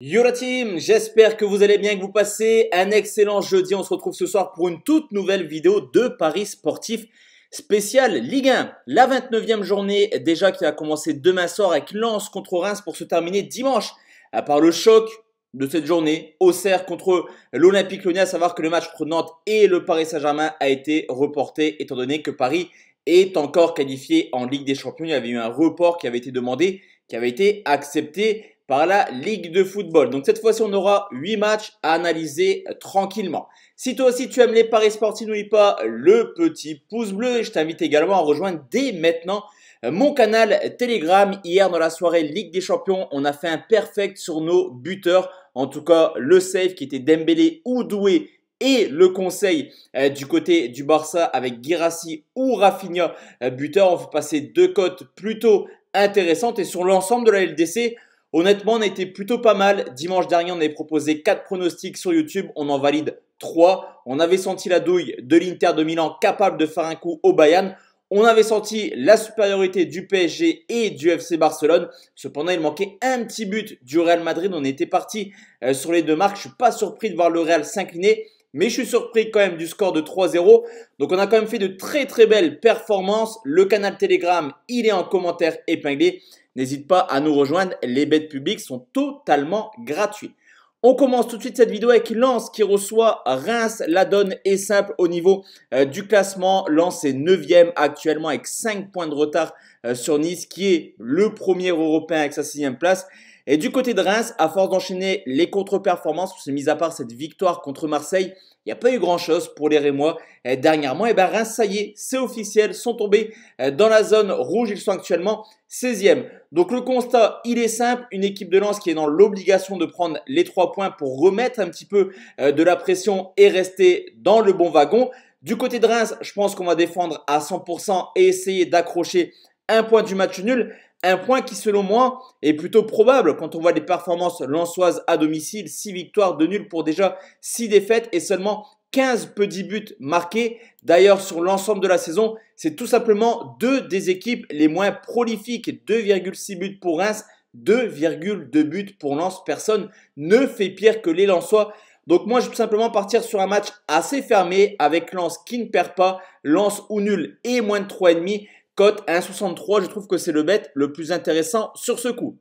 Yo la team, j'espère que vous allez bien, que vous passez un excellent jeudi. On se retrouve ce soir pour une toute nouvelle vidéo de Paris Sportif spécial Ligue 1. La 29e journée déjà qui va commencer demain soir avec Lens contre Reims pour se terminer dimanche. À part le choc de cette journée, Auxerre contre l'Olympique Lyonnais, à savoir que le match entre Nantes et le Paris Saint-Germain a été reporté étant donné que Paris est encore qualifié en Ligue des Champions. Il y avait eu un report qui avait été demandé, qui avait été accepté par la Ligue de football. Donc cette fois-ci, on aura 8 matchs à analyser tranquillement. Si toi aussi tu aimes les paris sportifs, n'oublie pas le petit pouce bleu et je t'invite également à rejoindre dès maintenant mon canal Telegram. Hier dans la soirée Ligue des Champions, on a fait un perfect sur nos buteurs. En tout cas, le save qui était Dembélé ou Doué et le conseil du côté du Barça avec Guirassy ou Rafinha buteur. On fait passer deux cotes plutôt intéressantes et sur l'ensemble de la LDC, honnêtement, on a été plutôt pas mal. Dimanche dernier, on avait proposé 4 pronostics sur YouTube. On en valide 3. On avait senti la douille de l'Inter de Milan capable de faire un coup au Bayern. On avait senti la supériorité du PSG et du FC Barcelone. Cependant, il manquait un petit but du Real Madrid. On était parti sur les deux marques. Je ne suis pas surpris de voir le Real s'incliner. Mais je suis surpris quand même du score de 3-0. Donc on a quand même fait de très très belles performances. Le canal Telegram, il est en commentaire épinglé. N'hésite pas à nous rejoindre, les bêtes publiques sont totalement gratuits. On commence tout de suite cette vidéo avec Lens qui reçoit Reims. La donne est simple au niveau du classement. Lens est 9e actuellement avec 5 points de retard sur Nice qui est le premier européen avec sa 6e place. Et du côté de Reims, à force d'enchaîner les contre-performances, mis à part cette victoire contre Marseille, il n'y a pas eu grand-chose pour les Rémois dernièrement. Et bien Reims, ça y est, c'est officiel, sont tombés dans la zone rouge. Ils sont actuellement 16e. Donc le constat, il est simple. Une équipe de Lens qui est dans l'obligation de prendre les 3 points pour remettre un petit peu de la pression et rester dans le bon wagon. Du côté de Reims, je pense qu'on va défendre à 100% et essayer d'accrocher un point du match nul. Un point qui, selon moi, est plutôt probable quand on voit les performances lensoises à domicile. 6 victoires, 2 nuls pour déjà 6 défaites et seulement 15 petits buts marqués. D'ailleurs, sur l'ensemble de la saison, c'est tout simplement deux des équipes les moins prolifiques. 2,6 buts pour Reims, 2,2 buts pour Lens. Personne ne fait pire que les Lensois. Donc moi, je vais tout simplement partir sur un match assez fermé avec Lens qui ne perd pas. Lens ou nul et moins de 3,5. Cote 1,63, je trouve que c'est le bet le plus intéressant sur ce coup.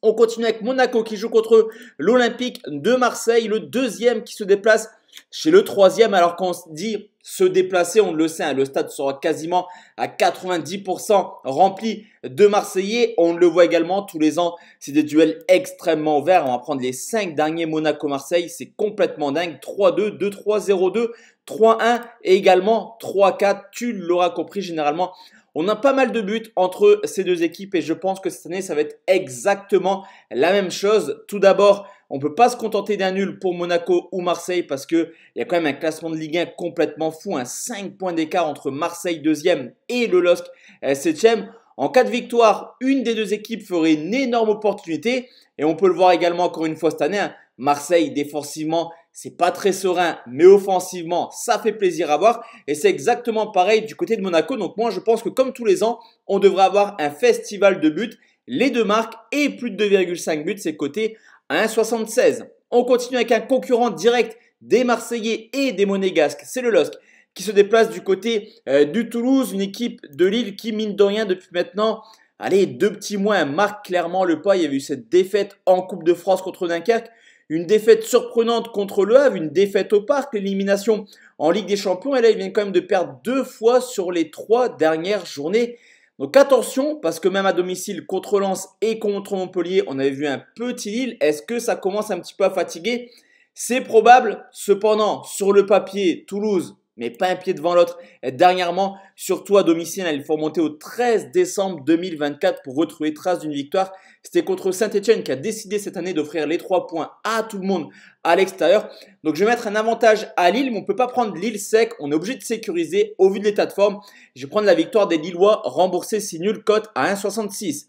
On continue avec Monaco qui joue contre l'Olympique de Marseille, le deuxième qui se déplace chez le troisième. Alors quand on se dit se déplacer, on le sait, hein, le stade sera quasiment à 90% rempli de Marseillais. On le voit également tous les ans, c'est des duels extrêmement ouverts. On va prendre les 5 derniers Monaco-Marseille, c'est complètement dingue. 3-2, 2-3, 0-2, 3-1 et également 3-4. Tu l'auras compris, généralement on a pas mal de buts entre ces deux équipes et je pense que cette année, ça va être exactement la même chose. Tout d'abord, on ne peut pas se contenter d'un nul pour Monaco ou Marseille parce qu'il y a quand même un classement de Ligue 1 complètement fou. 5 points d'écart entre Marseille 2e et le LOSC 7e. En cas de victoire, une des deux équipes ferait une énorme opportunité. Et on peut le voir également encore une fois cette année. Marseille, défensivement, c'est pas très serein, mais offensivement, ça fait plaisir à voir. Et c'est exactement pareil du côté de Monaco. Donc moi, je pense que comme tous les ans, on devrait avoir un festival de buts. Les deux marques et plus de 2,5 buts, c'est coté à 1,76. On continue avec un concurrent direct des Marseillais et des Monégasques. C'est le LOSC qui se déplace du côté du Toulouse. Une équipe de Lille qui, mine de rien, depuis maintenant, allez, 2 petits mois, marque clairement le pas. Il y avait eu cette défaite en Coupe de France contre Dunkerque. Une défaite surprenante contre Le Havre, une défaite au Parc, l'élimination en Ligue des Champions. Et là, il vient quand même de perdre 2 fois sur les 3 dernières journées. Donc attention, parce que même à domicile, contre Lens et contre Montpellier, on avait vu un petit Lille. Est-ce que ça commence un petit peu à fatiguer? C'est probable. Cependant, sur le papier, Toulouse, mais pas un pied devant l'autre. Dernièrement, surtout à domicile, il faut remonter au 13 décembre 2024 pour retrouver trace d'une victoire. C'était contre Saint-Etienne qui a décidé cette année d'offrir les 3 points à tout le monde à l'extérieur. Donc je vais mettre un avantage à Lille, mais on ne peut pas prendre Lille sec. On est obligé de sécuriser au vu de l'état de forme. Je vais prendre la victoire des Lillois remboursée si nul, cote à 1,66.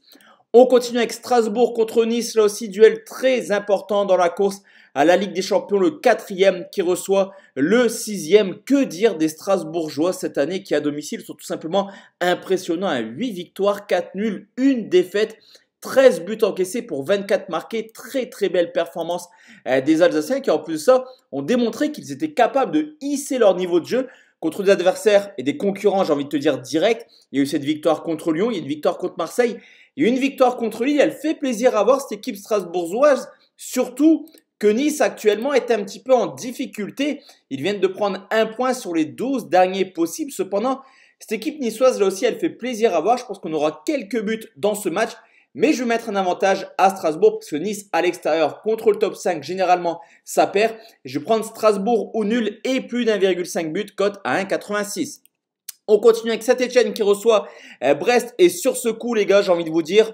On continue avec Strasbourg contre Nice. Là aussi, duel très important dans la course à la Ligue des Champions, le 4e qui reçoit le 6e. Que dire des Strasbourgeois cette année qui à domicile sont tout simplement impressionnants. 8 victoires, 4 nuls, 1 défaite. 13 buts encaissés pour 24 marqués. Très très belle performance des Alsaciens qui en plus de ça ont démontré qu'ils étaient capables de hisser leur niveau de jeu contre des adversaires et des concurrents, j'ai envie de te dire, directs. Il y a eu cette victoire contre Lyon, il y a une victoire contre Marseille, il y a eu une victoire contre Lille. Elle fait plaisir à voir cette équipe strasbourgeoise, surtout que Nice actuellement est un petit peu en difficulté. Ils viennent de prendre un point sur les 12 derniers possibles. Cependant, cette équipe niçoise là aussi, elle fait plaisir à voir. Je pense qu'on aura quelques buts dans ce match. Mais je vais mettre un avantage à Strasbourg parce que Nice à l'extérieur contre le top 5, généralement, ça perd. Je vais prendre Strasbourg ou nul et plus d'1,5 but, cote à 1,86. On continue avec Saint-Etienne qui reçoit Brest. Et sur ce coup, les gars, j'ai envie de vous dire,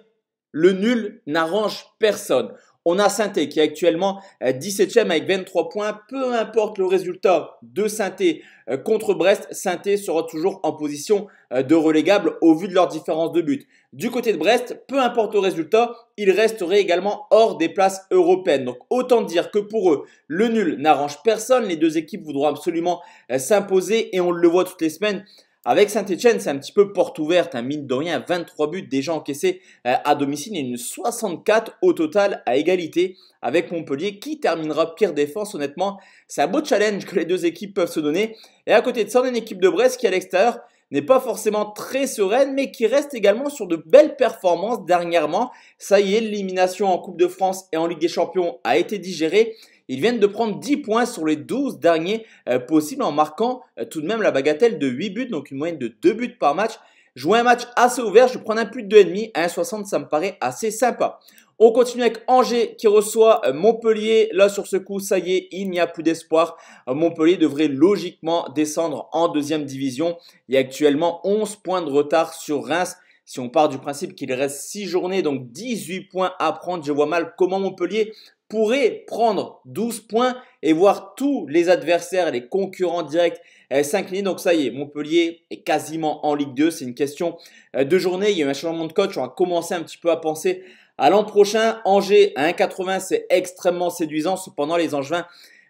le nul n'arrange personne. On a Saint-Etienne qui est actuellement 17e avec 23 points. Peu importe le résultat de Saint-Etienne contre Brest, Saint-Etienne sera toujours en position de relégable au vu de leur différence de but. Du côté de Brest, peu importe le résultat, ils resteraient également hors des places européennes. Donc autant dire que pour eux, le nul n'arrange personne. Les deux équipes voudront absolument s'imposer et on le voit toutes les semaines. Avec Saint-Etienne, c'est un petit peu porte ouverte, mine de rien, 23 buts déjà encaissés à domicile et une 64 au total à égalité avec Montpellier qui terminera pire défense. Honnêtement, c'est un beau challenge que les deux équipes peuvent se donner. Et à côté de ça, on a une équipe de Brest qui à l'extérieur n'est pas forcément très sereine mais qui reste également sur de belles performances dernièrement. Ça y est, l'élimination en Coupe de France et en Ligue des Champions a été digérée. Ils viennent de prendre 10 points sur les 12 derniers possibles en marquant tout de même la bagatelle de 8 buts, donc une moyenne de 2 buts par match. Jouer un match assez ouvert, je vais prendre un plus de 2,5 à 1,60, ça me paraît assez sympa. On continue avec Angers qui reçoit Montpellier. Là, sur ce coup, ça y est, il n'y a plus d'espoir. Montpellier devrait logiquement descendre en deuxième division. Il y a actuellement 11 points de retard sur Reims. Si on part du principe qu'il reste 6 journées, donc 18 points à prendre, je vois mal comment Montpellier pourrait prendre 12 points et voir tous les adversaires, les concurrents directs s'incliner. Donc ça y est, Montpellier est quasiment en Ligue 2. C'est une question de journée. Il y a eu un changement de coach. On va commencer un petit peu à penser à l'an prochain. Angers à 1,80, c'est extrêmement séduisant. Cependant, les Angevins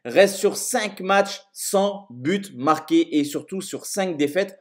restent sur 5 matchs sans but marqué et surtout sur 5 défaites.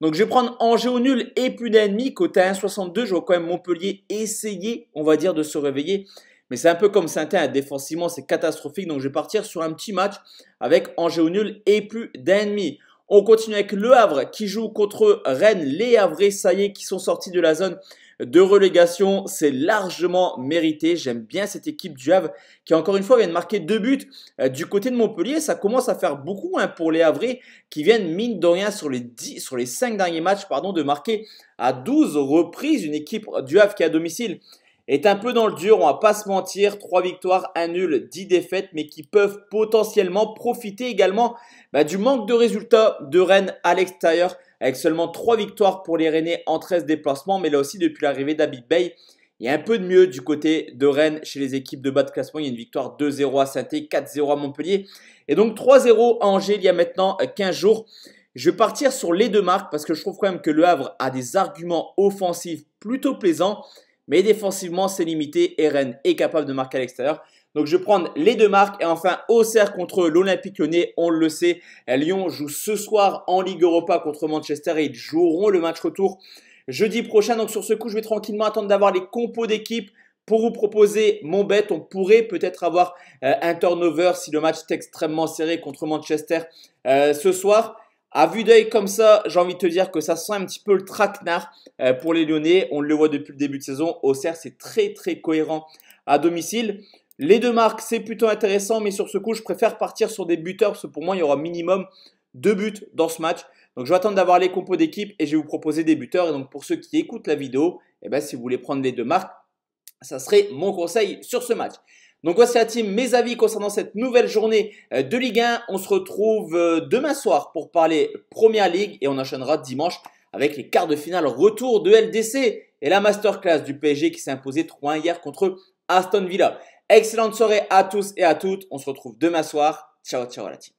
Donc je vais prendre Angers au nul et plus d'1,5. Côté à 1,62, je vois quand même Montpellier essayer, on va dire, de se réveiller. Mais c'est un peu comme Saint-Etienne, défensivement c'est catastrophique. Donc je vais partir sur un petit match avec Angers au nul et plus d'1,5. On continue avec Le Havre qui joue contre Rennes. Les Havrais, ça y est, qui sont sortis de la zone de relégation. C'est largement mérité. J'aime bien cette équipe du Havre qui encore une fois vient de marquer 2 buts. Du côté de Montpellier, ça commence à faire beaucoup pour les Havrais qui viennent mine de rien sur les 5 derniers matchs de marquer à 12 reprises. Une équipe du Havre qui est à domicile est un peu dans le dur, on va pas se mentir, 3 victoires, 1 nul, 10 défaites, mais qui peuvent potentiellement profiter également du manque de résultats de Rennes à l'extérieur, avec seulement 3 victoires pour les Rennais en 13 déplacements, mais là aussi depuis l'arrivée d'Habib Beye, il y a un peu de mieux du côté de Rennes chez les équipes de bas de classement. Il y a une victoire 2-0 à Saint-Etienne, 4-0 à Montpellier et donc 3-0 à Angers il y a maintenant 15 jours. Je vais partir sur les deux marques parce que je trouve quand même que Le Havre a des arguments offensifs plutôt plaisants. Mais défensivement, c'est limité et Rennes est capable de marquer à l'extérieur. Donc, je vais prendre les deux marques. Et enfin, Auxerre contre l'Olympique Lyonnais. On le sait, Lyon joue ce soir en Ligue Europa contre Manchester et ils joueront le match retour jeudi prochain. Donc, sur ce coup, je vais tranquillement attendre d'avoir les compos d'équipe pour vous proposer mon bet. On pourrait peut-être avoir un turnover si le match est extrêmement serré contre Manchester ce soir. À vue d'œil comme ça, j'ai envie de te dire que ça sent un petit peu le traquenard pour les Lyonnais. On le voit depuis le début de saison. Auxerre, c'est très très cohérent à domicile. Les deux marques, c'est plutôt intéressant, mais sur ce coup, je préfère partir sur des buteurs parce que pour moi, il y aura minimum 2 buts dans ce match. Donc, je vais attendre d'avoir les compos d'équipe et je vais vous proposer des buteurs. Et donc, pour ceux qui écoutent la vidéo, si vous voulez prendre les deux marques, ça serait mon conseil sur ce match. Donc voici la team, mes avis concernant cette nouvelle journée de Ligue 1. On se retrouve demain soir pour parler Première Ligue et on enchaînera dimanche avec les quarts de finale retour de LDC et la masterclass du PSG qui s'est imposé 3-1 hier contre Aston Villa. Excellente soirée à tous et à toutes. On se retrouve demain soir. Ciao, ciao à la team.